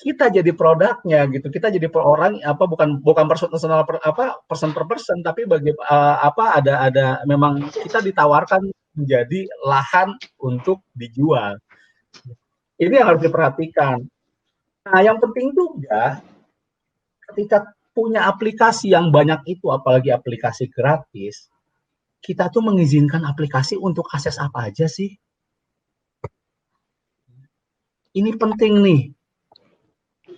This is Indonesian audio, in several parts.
kita jadi produknya gitu. Kita jadi orang apa bukan personal person per person, tapi ada memang kita ditawarkan menjadi lahan untuk dijual. Ini yang harus diperhatikan. Nah, yang penting juga ketika punya aplikasi yang banyak itu, apalagi aplikasi gratis, kita tuh mengizinkan aplikasi untuk akses apa aja sih? Ini penting nih.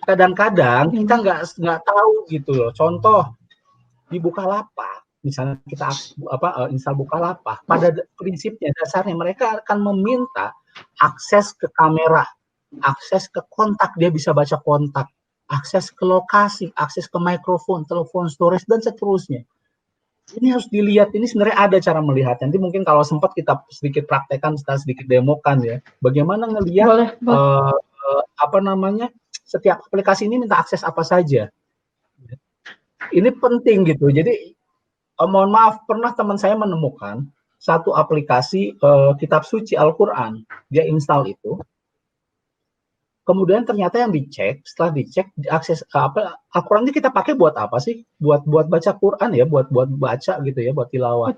Kadang-kadang kita nggak tahu gitu loh. Contoh di Bukalapak, misalnya kita install Bukalapak, pada prinsipnya dasarnya mereka akan meminta akses ke kamera, akses ke kontak, dia bisa baca kontak, akses ke lokasi, akses ke mikrofon, telepon, storage, dan seterusnya. Ini harus dilihat, ini sebenarnya ada cara melihatnya. Nanti mungkin kalau sempat kita sedikit praktekkan, kita sedikit demokan ya, bagaimana ngelihat setiap aplikasi ini minta akses apa saja. Ini penting gitu. Jadi mohon maaf, pernah teman saya menemukan satu aplikasi kitab suci Al-Quran, dia install itu. Kemudian ternyata yang setelah dicek akses Al-Quran ini kita pakai buat apa sih? Buat baca Quran ya, buat baca gitu ya, buat tilawah.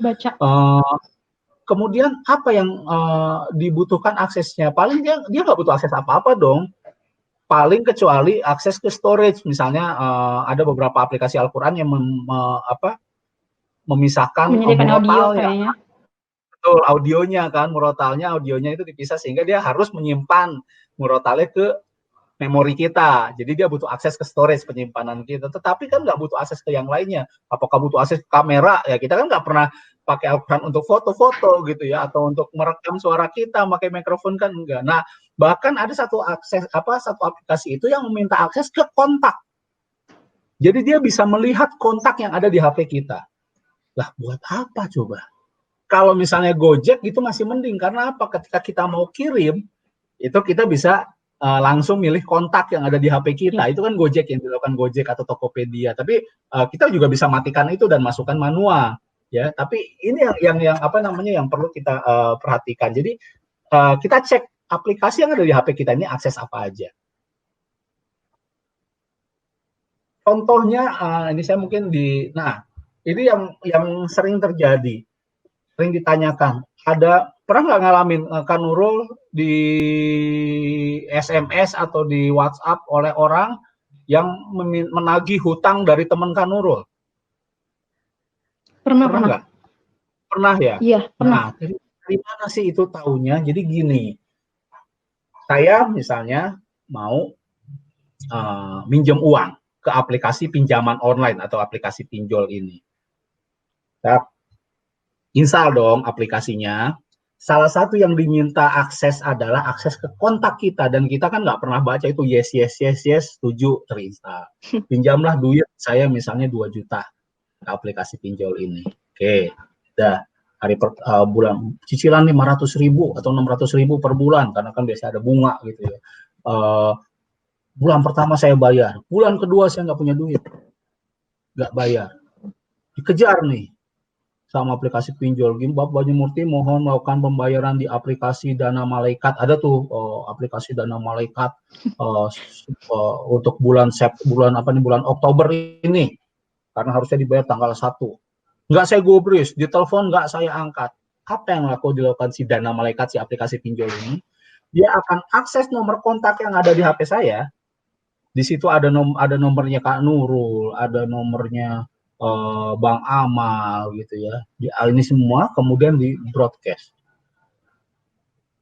Kemudian apa yang dibutuhkan aksesnya? Paling dia nggak butuh akses apa-apa dong. Paling kecuali akses ke storage, misalnya ada beberapa aplikasi Al-Quran yang memisahkan murotalnya, betul, audionya kan, audionya itu dipisah sehingga dia harus menyimpan murotalnya ke memori kita. Jadi dia butuh akses ke storage penyimpanan kita. Tetapi kan nggak butuh akses ke yang lainnya. Apakah butuh akses ke kamera? Ya kita kan nggak pernah pakai Al-Quran untuk foto-foto gitu ya, atau untuk merekam suara kita pakai mikrofon kan enggak. Nah, bahkan ada satu aplikasi itu yang meminta akses ke kontak. Jadi dia bisa melihat kontak yang ada di HP kita. Lah, buat apa coba? Kalau misalnya Gojek itu masih mending, karena apa? Ketika kita mau kirim, itu kita bisa langsung milih kontak yang ada di HP kita. Itu kan Gojek yang dilakukan Gojek atau Tokopedia. Tapi kita juga bisa matikan itu dan masukkan manual. Ya, tapi ini yang perlu kita perhatikan. Jadi kita cek aplikasi yang ada di HP kita ini akses apa aja. Contohnya ini saya mungkin ini yang sering terjadi, sering ditanyakan. Pernah nggak ngalamin Kak Nurul di SMS atau di WhatsApp oleh orang yang menagih hutang dari teman Kak Nurul? Pernah nggak? Pernah ya? Iya, pernah. Nah, dari mana sih itu taunya? Jadi gini, saya misalnya mau minjem uang ke aplikasi pinjaman online atau aplikasi pinjol ini. Saya install dong aplikasinya. Salah satu yang diminta akses adalah akses ke kontak kita, dan kita kan nggak pernah baca itu yes, setuju, terinstall. Pinjamlah duit saya misalnya 2 juta ke aplikasi pinjol ini. Oke, udah bulan cicilan 500.000 atau 600.000 per bulan, karena kan biasa ada bunga gitu ya. Bulan pertama saya bayar, bulan kedua saya nggak punya duit, nggak bayar, dikejar nih sama aplikasi pinjol. Bapak Banyumurti mohon melakukan pembayaran di aplikasi Dana Malaikat. Ada tuh aplikasi Dana Malaikat untuk bulan Oktober ini, karena harusnya dibayar tanggal 1. Nggak saya gubris, ditelepon nggak saya angkat. Apa yang dilakukan si Dana Malaikat, si aplikasi pinjol ini? Dia akan akses nomor kontak yang ada di HP saya. Di situ ada nomornya Kak Nurul, ada nomornya Bang Amal gitu ya. Ini semua kemudian di broadcast.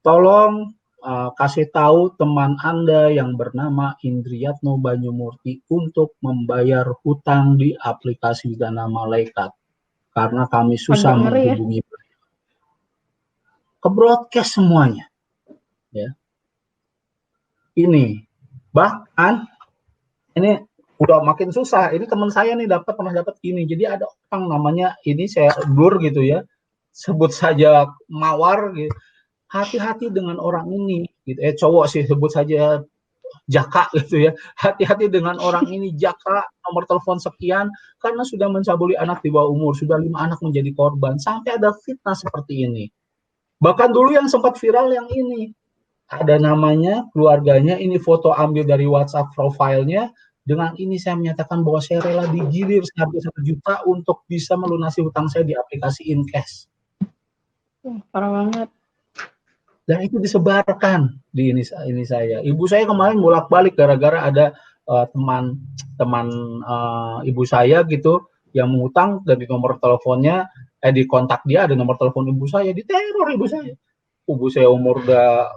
Tolong kasih tahu teman Anda yang bernama Indriyatno Banyumurti untuk membayar hutang di aplikasi Dana Malaikat, karena kami susah menghubungi beliau. Ke broadcast semuanya. Ya. Ini bahkan ini udah makin susah. Ini teman saya nih pernah dapat ini. Jadi ada orang namanya, ini saya blur gitu ya, sebut saja Mawar gitu. Hati-hati dengan orang ini gitu. Cowok sih, sebut saja Jaka gitu ya. Hati-hati dengan orang ini, Jaka, nomor telepon sekian, karena sudah mencabuli anak di bawah umur, sudah 5 anak menjadi korban, sampai ada fitnah seperti ini. Bahkan dulu yang sempat viral yang ini, ada namanya, keluarganya, ini foto ambil dari WhatsApp profilnya, dengan ini saya menyatakan bahwa saya rela digilir seharga 1 juta untuk bisa melunasi hutang saya di aplikasi InCash. Parah banget. Dan itu disebarkan di ini saya. Ibu saya kemarin bolak-balik gara-gara ada teman ibu saya gitu yang mengutang, dan di nomor teleponnya di kontak dia ada nomor telepon ibu saya, diteror ibu saya. Ibu saya umur udah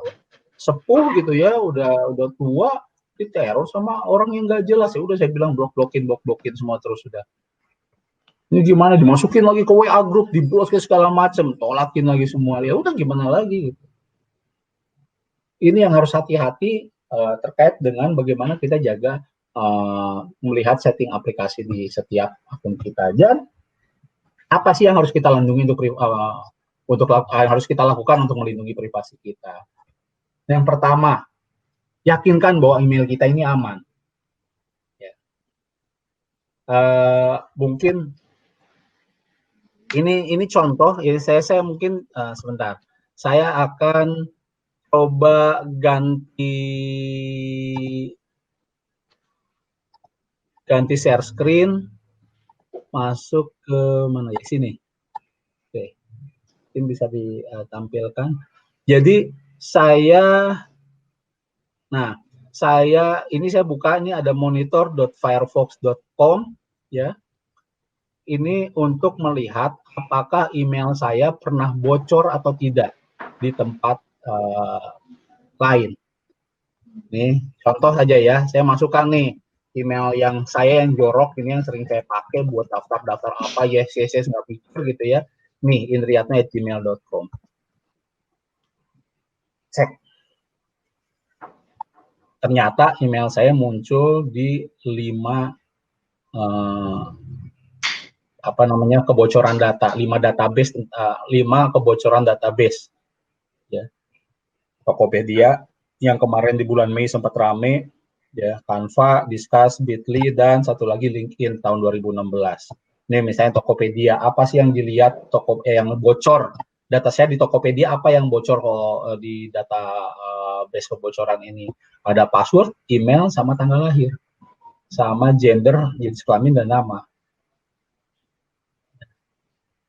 sepuh gitu ya, udah tua, diteror sama orang yang nggak jelas. Ya udah saya bilang blok-blokin semua terus sudah. Ini gimana, dimasukin lagi ke WA grup, diblok ke segala macam, tolakin lagi semua. Ya udah gimana lagi gitu. Ini yang harus hati-hati terkait dengan bagaimana kita jaga melihat setting aplikasi di setiap akun kita. Dan apa sih yang harus kita lindungi untuk harus kita lakukan untuk melindungi privasi kita? Yang pertama, yakinkan bahwa email kita ini aman. Ya. Mungkin ini contoh. Ini saya mungkin sebentar. Saya akan coba ganti share screen, masuk ke mana ya, sini. Oke, mungkin bisa ditampilkan. Jadi saya buka, ini ada monitor.firefox.com ya. Ini untuk melihat apakah email saya pernah bocor atau tidak di tempat lain. Nih, contoh saja ya, saya masukkan nih email yang jorok, ini yang sering saya pakai buat daftar-daftar apa, yes, nggak pikir gitu ya. Nih, indriatna@gmail.com. Cek. Ternyata email saya muncul di 5 kebocoran data, 5 database, 5 kebocoran database. Ya. Tokopedia yang kemarin di bulan Mei sempat rame, ya, Canva, Discuss, Bitly, dan satu lagi LinkedIn tahun 2016. Ini misalnya Tokopedia, apa sih yang dilihat yang bocor? Data saya di Tokopedia, apa yang bocor kalau di data base kebocoran ini? Ada password, email, sama tanggal lahir, sama gender, jenis kelamin, dan nama.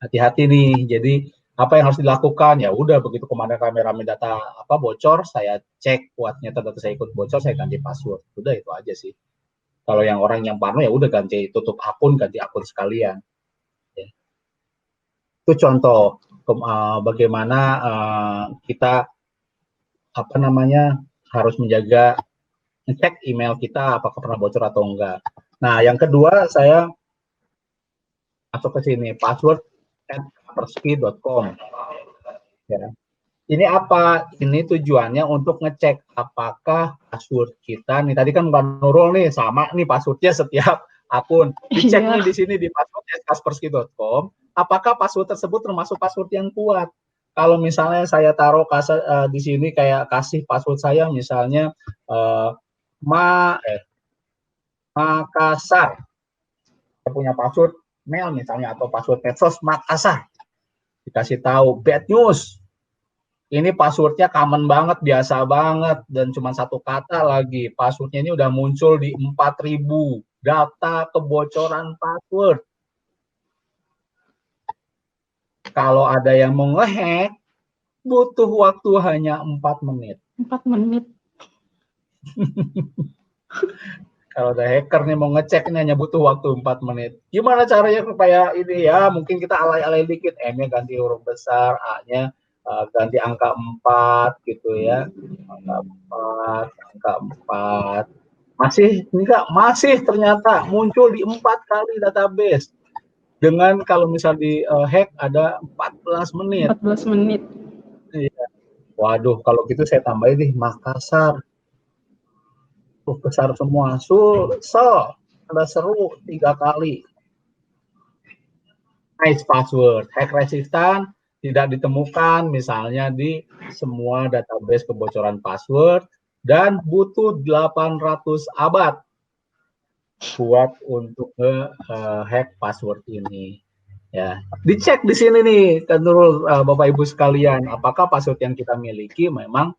Hati-hati nih. Jadi apa yang harus dilakukan? Ya udah, begitu kemarin rame-rame data bocor, saya cek, ternyata data saya ikut bocor, saya ganti password. Udah, itu aja sih. Kalau yang orang yang parno, ya udah ganti, tutup akun, ganti akun sekalian. Ya. Itu contoh bagaimana kita harus menjaga, ngecek email kita apakah pernah bocor atau enggak. Nah, yang kedua, saya masuk ke sini, password@kaspersky.com. Ya. Ini apa? Ini tujuannya untuk ngecek apakah password kita nih, tadi kan Mbak Nurul nih sama nih passwordnya setiap akun. Dicek nih di sini di password@kaspersky.com, apakah password tersebut termasuk password yang kuat. Kalau misalnya saya taruh di sini kayak kasih password saya misalnya Makassar. Saya punya password mail misalnya atau password medsos Makassar. Dikasih tahu, bad news. Ini passwordnya common banget, biasa banget, dan cuma 1 kata lagi. Passwordnya ini udah muncul di 4.000 data kebocoran password. Kalau ada yang mau ngehack, butuh waktu hanya 4 menit. 4 menit. Kalau ada hacker nih mau ngecek, ini hanya butuh waktu 4 menit. Gimana caranya supaya ini ya, mungkin kita alay-alay dikit, M-nya ganti huruf besar, A-nya ganti angka 4 gitu ya. Angka 4. Masih ternyata muncul di 4 kali database. Dengan kalau misal di hack ada 14 menit. 14 menit. Iya. Waduh, kalau gitu saya tambahin nih Makassar. Besar semua. Ada seru 3 kali. Nice password. Hack resistant tidak ditemukan misalnya di semua database kebocoran password, dan butuh 800 abad buat untuk hack password ini. Ya, dicek di sini nih, kan Bapak Ibu sekalian, apakah password yang kita miliki memang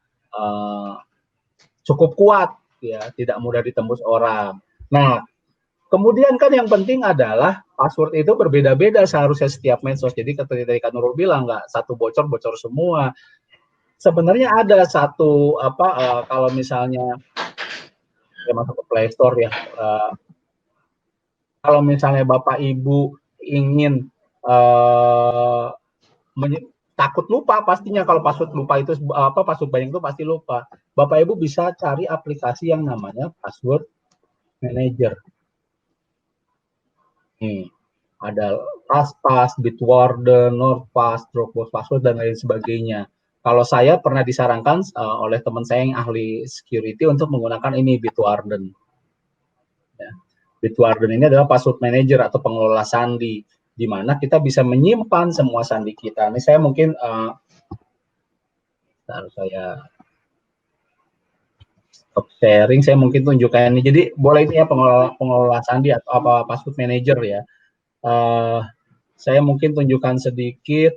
cukup kuat, ya, tidak mudah ditembus orang. Nah, kemudian kan yang penting adalah password itu berbeda-beda seharusnya setiap medsos. Jadi ketika tadi Kak Nurul bilang nggak satu bocor semua. Sebenarnya ada satu kalau misalnya saya masuk ke Play Store ya, kalau misalnya Bapak Ibu ingin takut lupa pastinya kalau password lupa itu password banyak itu pasti lupa. Bapak Ibu bisa cari aplikasi yang namanya password manager. Nih, ada LastPass, Bitwarden, NordPass, Dropbox Password dan lain sebagainya. Kalau saya pernah disarankan oleh teman saya yang ahli security untuk menggunakan ini Bitwarden. Ya. Bitwarden ini adalah password manager atau pengelola sandi, di mana kita bisa menyimpan semua sandi kita. Ini saya mungkin saya stop sharing, saya mungkin tunjukkan ini. Jadi boleh ini ya pengelola sandi atau apa password manager ya. Saya mungkin tunjukkan sedikit.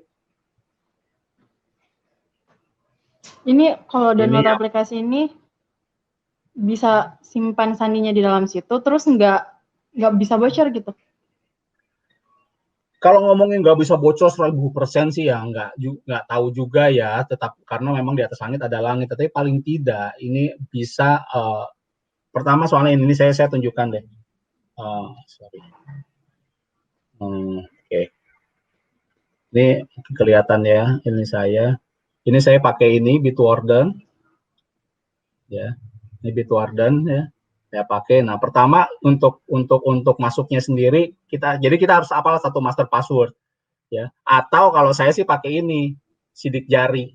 Ini kalau download aplikasi ini bisa simpan sandinya di dalam situ, terus nggak bisa bocor gitu. Kalau ngomongin nggak bisa bocor 1000% sih ya nggak tahu juga ya, tetap karena memang di atas langit ada langit. Tapi paling tidak ini bisa pertama soalnya ini saya tunjukkan deh. Sorry. Oke. Ini kelihatan ya, ini saya pakai ini Bitwarden, ya, ini Bitwarden ya, saya pakai. Nah pertama untuk masuknya sendiri jadi kita harus hafal satu master password, ya. Atau kalau saya sih pakai ini sidik jari,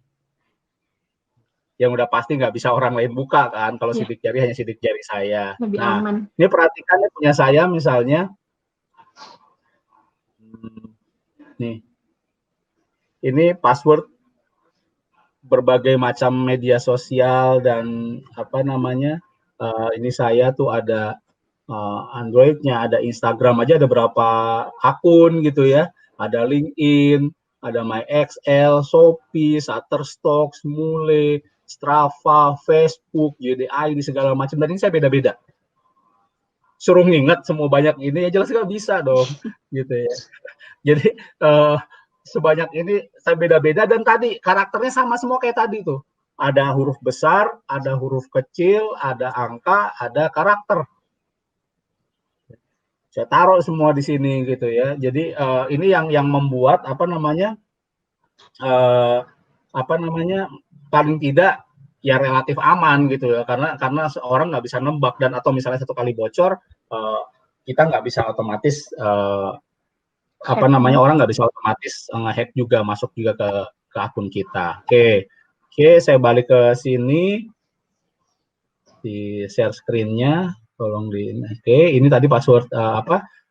yang udah pasti nggak bisa orang lain buka kan. Kalau sidik jari hanya sidik jari saya. Lebih aman. Ini perhatikan punya saya misalnya, nih. Ini password berbagai macam media sosial dan ini saya tuh ada Android-nya, ada Instagram aja ada berapa akun gitu ya, ada LinkedIn, ada MyXL, Shopee, Shutterstock, Smule, Strava, Facebook, JDI, segala macam. Dan ini saya beda-beda. Suruh nginget semua banyak ini ya jelas nggak bisa dong, gitu ya. Jadi sebanyak ini saya beda-beda dan tadi karakternya sama semua kayak tadi tuh. Ada huruf besar, ada huruf kecil, ada angka, ada karakter. Saya taruh semua di sini gitu ya. Jadi ini yang membuat paling tidak ya relatif aman gitu ya, karena orang nggak bisa nembak dan atau misalnya satu kali bocor kita nggak bisa otomatis orang nggak bisa otomatis nge-hack juga, masuk juga ke akun kita. Oke, saya balik ke sini di share screen-nya, tolong ini tadi password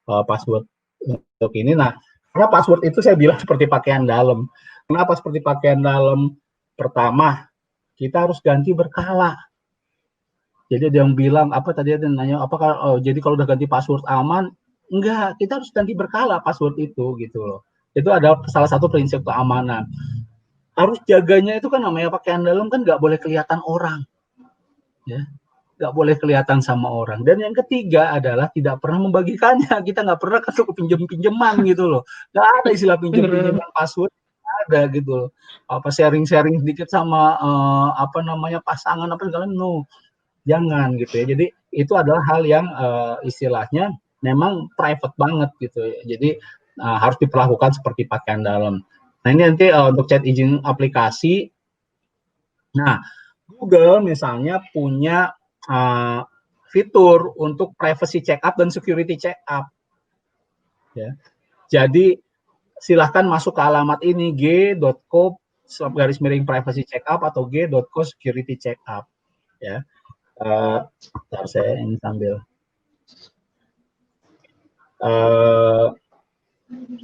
password untuk ini. Nah, karena password itu saya bilang seperti pakaian dalam. Kenapa seperti pakaian dalam? Pertama, kita harus ganti berkala. Jadi ada yang bilang jadi kalau udah ganti password aman? Enggak, kita harus ganti berkala password itu gitu loh. Itu adalah salah satu prinsip keamanan. Harus jaganya itu kan namanya pakaian dalam kan nggak boleh kelihatan orang, ya, nggak boleh kelihatan sama orang. Dan yang ketiga adalah tidak pernah membagikannya. Kita nggak pernah kasih pinjem-pinjeman gitu loh. Nggak ada istilah pinjem-pinjeman password, ada gitu loh. Sharing-sharing sedikit sama pasangan segala, no, jangan gitu ya. Jadi itu adalah hal yang istilahnya memang private banget gitu ya. Jadi harus diperlakukan seperti pakaian dalam. Nah ini nanti untuk chat izin aplikasi. Nah Google misalnya punya fitur untuk privacy check up dan security check up. Ya. Jadi silahkan masuk ke alamat ini g.co/privacy check up atau g.co security check up. Ya. Saya ini sambil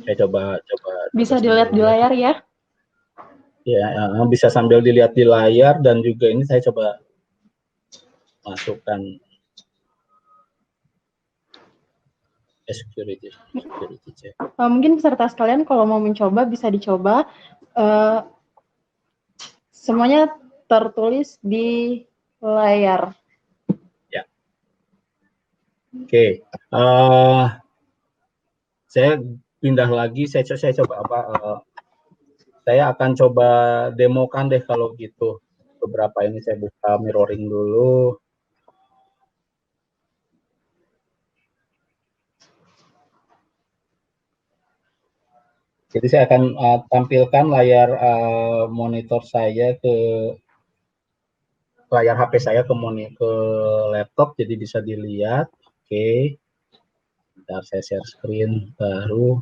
saya coba bisa dilihat di layar ya. Ya, bisa sambil dilihat di layar dan juga ini saya coba masukkan security check. Mungkin peserta sekalian kalau mau mencoba bisa dicoba. Semuanya tertulis di layar. Ya. Oke. Saya pindah lagi. Saya coba apa? Saya akan coba demokan deh kalau gitu. Beberapa ini saya buka mirroring dulu. Jadi saya akan tampilkan layar monitor saya ke layar HP saya ke laptop, jadi bisa dilihat. Oke. Bentar, saya share screen baru.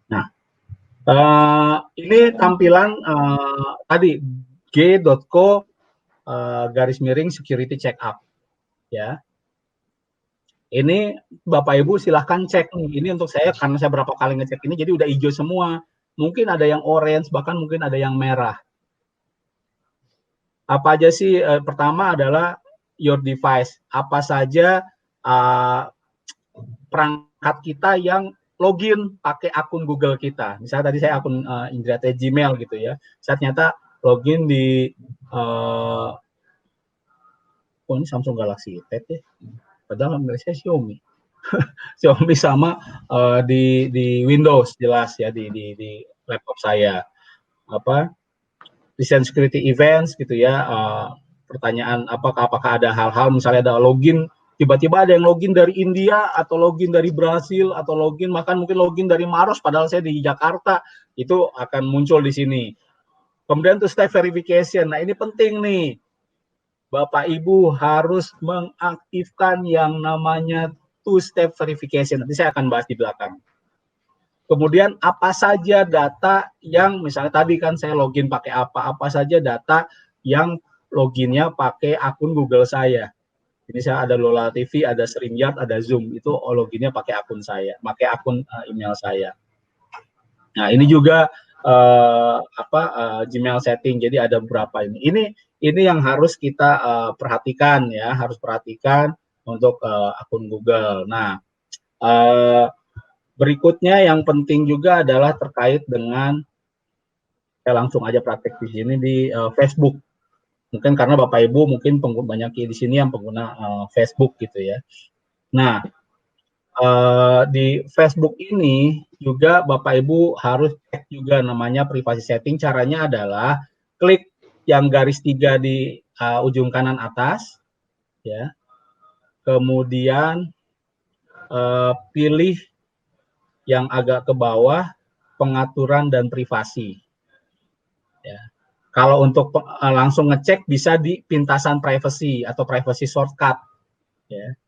Nah, ini tampilan tadi g.co garis miring security check up, ya. Ini Bapak Ibu silahkan cek nih. Ini untuk saya karena saya berapa kali ngecek ini, jadi udah hijau semua. Mungkin ada yang orange, bahkan mungkin ada yang merah. Apa aja sih? Pertama adalah your device. Apa saja perangkat kita yang login pakai akun Google kita. Misalnya tadi saya akun Indra Gmail gitu ya. Saya ternyata login di ini Samsung Galaxy Tab ya. Padahal saya Xiaomi. Xiaomi sama di Windows jelas ya di laptop saya. Apa? Recent security events gitu ya. Pertanyaan apakah ada hal-hal misalnya ada login tiba-tiba ada yang login dari India atau login dari Brasil atau login bahkan mungkin login dari Maros padahal saya di Jakarta, itu akan muncul di sini. Kemudian two step verification. Nah, ini penting nih. Bapak Ibu harus mengaktifkan yang namanya two step verification. Nanti saya akan bahas di belakang. Kemudian apa saja data yang misalnya tadi kan saya login pakai apa saja data yang loginnya pakai akun Google saya. Ini saya ada Lola TV, ada StreamYard, ada Zoom. Itu loginnya pakai akun saya, pakai akun email saya. Nah, ini juga Gmail setting. Jadi ada beberapa ini. Ini yang harus kita perhatikan ya, harus perhatikan untuk akun Google. Nah, berikutnya yang penting juga adalah terkait dengan saya langsung aja praktek di sini di Facebook. Mungkin karena Bapak Ibu mungkin banyak di sini yang pengguna Facebook gitu ya. Nah, di Facebook ini juga Bapak Ibu harus cek juga namanya privasi setting. Caranya adalah klik yang garis 3 di ujung kanan atas, ya. Kemudian pilih yang agak ke bawah pengaturan dan privasi. Ya. Kalau untuk langsung ngecek bisa di pintasan privacy atau privacy shortcut. Ya.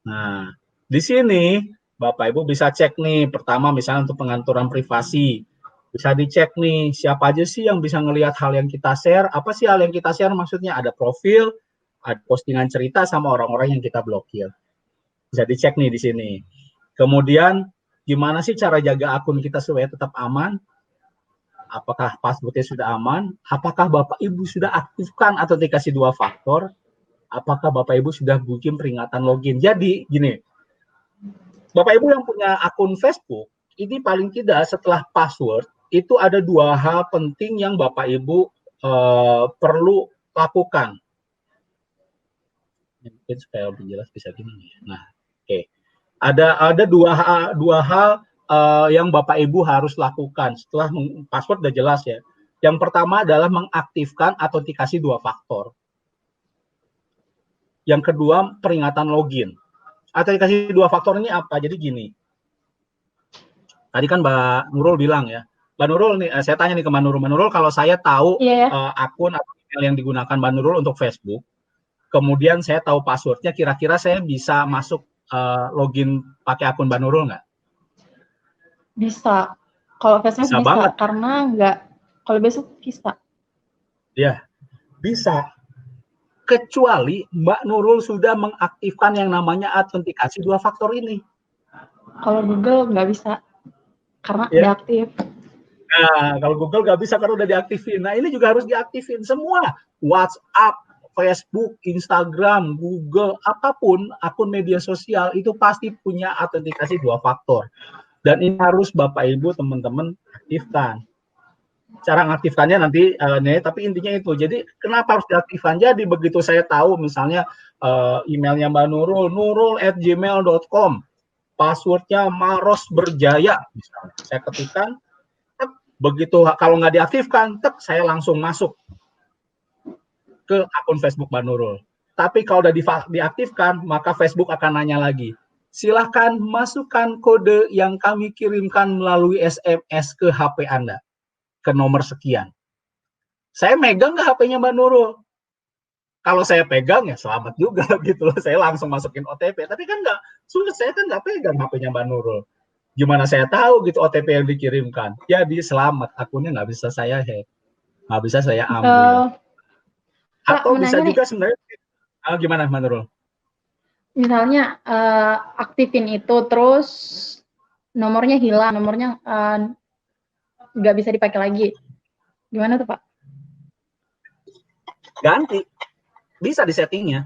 Nah, di sini Bapak Ibu bisa cek nih, pertama misalnya untuk pengaturan privasi, bisa dicek nih siapa aja sih yang bisa ngelihat hal yang kita share. Apa sih hal yang kita share maksudnya? Ada profil, ada postingan cerita sama orang-orang yang kita blokir. Bisa dicek nih di sini. Kemudian gimana sih cara jaga akun kita supaya tetap aman? Apakah passwordnya sudah aman? Apakah Bapak Ibu sudah aktifkan atau dikasih 2 faktor? Apakah Bapak Ibu sudah bikin peringatan login? Jadi gini, Bapak Ibu yang punya akun Facebook, ini paling tidak setelah password, itu ada 2 hal penting yang Bapak Ibu perlu lakukan. Mungkin supaya lebih jelas bisa gini. Nah, oke. Ada dua hal yang Bapak Ibu harus lakukan setelah password udah jelas ya. Yang pertama adalah mengaktifkan autentikasi 2 faktor. Yang kedua peringatan login. Autentikasi 2 faktor ini apa? Jadi gini. Tadi kan Mbak Nurul bilang ya. Mbak Nurul nih, saya tanya nih ke Mbak Nurul. Mbak Nurul kalau saya tahu akun atau email yang digunakan Mbak Nurul untuk Facebook, kemudian saya tahu passwordnya, kira-kira saya bisa masuk login pakai akun Mbak Nurul nggak? Bisa. Kalau Facebook bisa karena nggak. Kalau besok bisa. Ya, bisa. Kecuali Mbak Nurul sudah mengaktifkan yang namanya autentikasi 2 faktor ini. Kalau Google nggak bisa karena deaktif. Nah, kalau Google nggak bisa karena udah diaktifin. Nah, ini juga harus diaktifin semua. WhatsApp, Facebook, Instagram, Google, apapun akun media sosial itu pasti punya autentikasi 2 faktor. Dan ini harus Bapak Ibu teman-teman aktifkan. Cara mengaktifkannya nanti tapi intinya itu. Jadi kenapa harus diaktifkan? Jadi begitu saya tahu misalnya emailnya Mbak Nurul, nurul@gmail.com, passwordnya Maros Berjaya, misalnya. Saya ketikkan, begitu kalau nggak diaktifkan, saya langsung masuk ke akun Facebook Mbak Nurul. Tapi kalau udah diaktifkan, maka Facebook akan nanya lagi. Silahkan masukkan kode yang kami kirimkan melalui SMS ke HP Anda, ke nomor sekian. Saya megang nggak HP-nya Mbak Nurul? Kalau saya pegang ya selamat juga gitu loh. Saya langsung masukin OTP. Tapi kan nggak sulit, saya kan nggak pegang HP-nya Mbak Nurul. Gimana saya tahu gitu OTP yang dikirimkan? Jadi selamat, akunnya nggak bisa saya hack, nggak bisa saya ambil. Atau bisa juga sebenarnya gimana Mbak Nurul? Misalnya aktifin itu terus nomornya hilang, nomornya nggak bisa dipakai lagi. Gimana tuh Pak? Ganti, bisa di settingnya.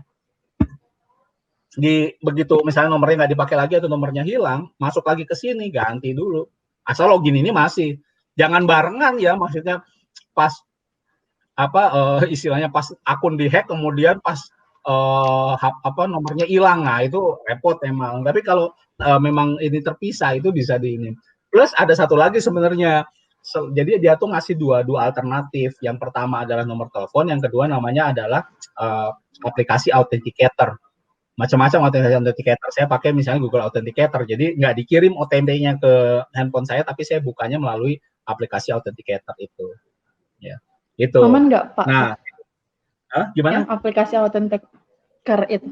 Begitu misalnya nomornya nggak dipakai lagi atau nomornya hilang, masuk lagi ke sini, ganti dulu. Asal login ini masih, jangan barengan ya, maksudnya pas istilahnya pas akun dihack kemudian pas nomornya hilang, nah itu repot emang. Tapi kalau memang ini terpisah itu bisa di ini. Plus ada satu lagi sebenarnya, jadi dia tuh ngasih dua alternatif. Yang pertama adalah nomor telepon, yang kedua namanya adalah aplikasi authenticator. Macam-macam authenticator. Saya pakai misalnya Google Authenticator. Jadi nggak dikirim OTP-nya ke handphone saya, tapi saya bukanya melalui aplikasi authenticator itu. Ya, itu. Aman nggak Pak? Nah, gimana? Yang aplikasi authenticator itu?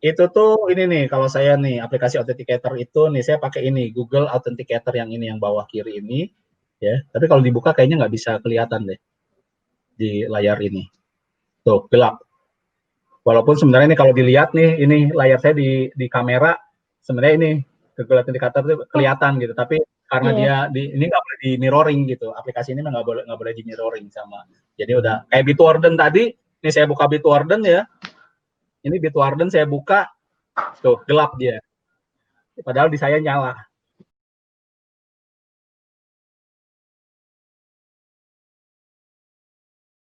Itu tuh ini nih, kalau saya nih aplikasi authenticator itu nih saya pakai ini Google Authenticator yang ini yang bawah kiri ini, ya. Tapi kalau dibuka kayaknya nggak bisa kelihatan deh di layar ini. Tuh gelap. Walaupun sebenarnya ini kalau dilihat nih, ini layar saya di kamera, sebenarnya ini Google Authenticator itu kelihatan gitu. Tapi karena dia ini nggak boleh di mirroring gitu, aplikasi ini nggak boleh di mirroring sama. Jadi udah kayak Bitwarden tadi, ini saya buka Bitwarden ya. Ini Bitwarden saya buka, tuh gelap dia. Padahal di saya nyala.